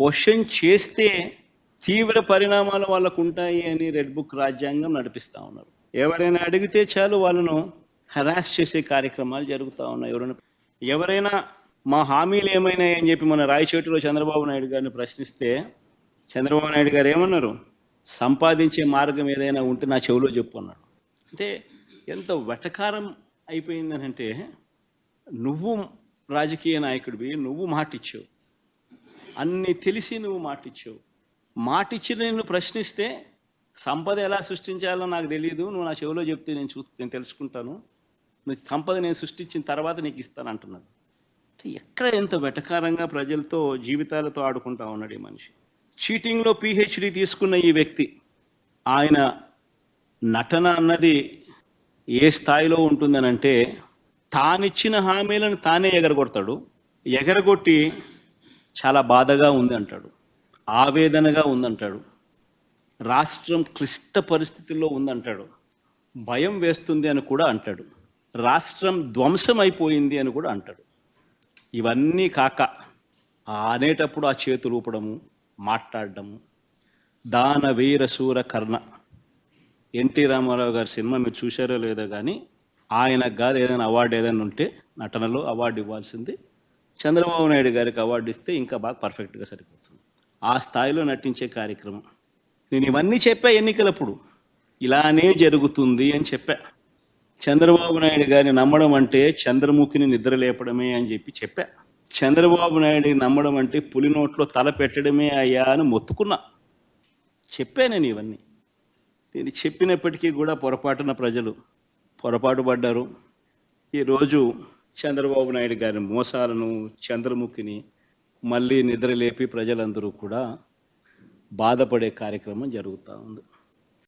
Question చేస్తే తీవ్ర పరిణామాలు వాళ్ళకు ఉంటాయి అని రెడ్ బుక్ రాజ్యాంగం నడిపిస్తూ ఉన్నారు. ఎవరైనా అడిగితే చాలు వాళ్ళను హరాస్ చేసే కార్యక్రమాలు జరుగుతూ ఉన్నాయి. ఎవరైనా మా హామీలు ఏమైనాయి అని చెప్పి మన రాయచోటిలో చంద్రబాబు నాయుడు గారిని ప్రశ్నిస్తే చంద్రబాబు నాయుడు గారు ఏమన్నారు? సంపాదించే మార్గం ఏదైనా ఉంటే నా చెవిలో చెప్పు అన్నాడు. అంటే ఎంత వెటకారం అయిపోయిందనంటే, నువ్వు రాజకీయ నాయకుడివి, నువ్వు మాటిచ్చావు, అన్ని తెలిసి నువ్వు మాటిచ్చి నేను ప్రశ్నిస్తే సంపద ఎలా సృష్టించాలో నాకు తెలియదు, నువ్వు నా చెవిలో చెప్తే నేను తెలుసుకుంటాను, నువ్వు సంపద నేను సృష్టించిన తర్వాత నీకు ఇస్తాను అంటున్నాడు. ఎక్కడ ఎంత వెటకారంగా ప్రజలతో జీవితాలతో ఆడుకుంటా ఉన్నాడు ఈ మనిషి. చీటింగ్లో PhD తీసుకున్న ఈ వ్యక్తి, ఆయన నటన అన్నది ఏ స్థాయిలో ఉంటుందనంటే, తానిచ్చిన హామీలను తానే ఎగరగొడతాడు. ఎగరగొట్టి చాలా బాధగా ఉంది అంటాడు, ఆవేదనగా ఉందంటాడు, రాష్ట్రం క్లిష్ట పరిస్థితుల్లో ఉందంటాడు, భయం వేస్తుంది అని కూడా అంటాడు, రాష్ట్రం ధ్వంసం అయిపోయింది అని కూడా అంటాడు. ఇవన్నీ కాక అనేటప్పుడు ఆ చేతులు ఊపడము, మాట్లాడడము, దాన వీర శూర కర్ణ. ఎన్టీ రామారావు గారి సినిమా మీరు చూశారో లేదో కానీ, ఆయనకు కాదు ఏదైనా అవార్డు ఏదైనా ఉంటే నటనలో అవార్డు ఇవ్వాల్సింది, చంద్రబాబు నాయుడు గారికి అవార్డు ఇస్తే ఇంకా బాగా పర్ఫెక్ట్గా సరిపోతుంది. ఆ స్థాయిలో నటించే కార్యక్రమం. నేను ఇవన్నీ చెప్పా ఎన్నికలప్పుడు, ఇలానే జరుగుతుంది అని చెప్పా. చంద్రబాబు నాయుడు గారిని నమ్మడం అంటే చంద్రముఖిని నిద్ర లేపడమే అని చెప్పా. చంద్రబాబు నాయుడిని నమ్మడం అంటే పులి నోట్లో తల పెట్టడమే అయ్యా అని మొత్తుకున్నా. చెప్పా నేను ఇవన్నీ. నేను చెప్పినప్పటికీ కూడా పొరపాటున ప్రజలు పొరపాటు పడ్డారు. ఈరోజు చంద్రబాబు నాయుడు గారి మోసాలను, చంద్రముఖిని మళ్ళీ నిద్రలేపి ప్రజలందరూ కూడా బాధపడే కార్యక్రమం జరుగుతూ ఉంది.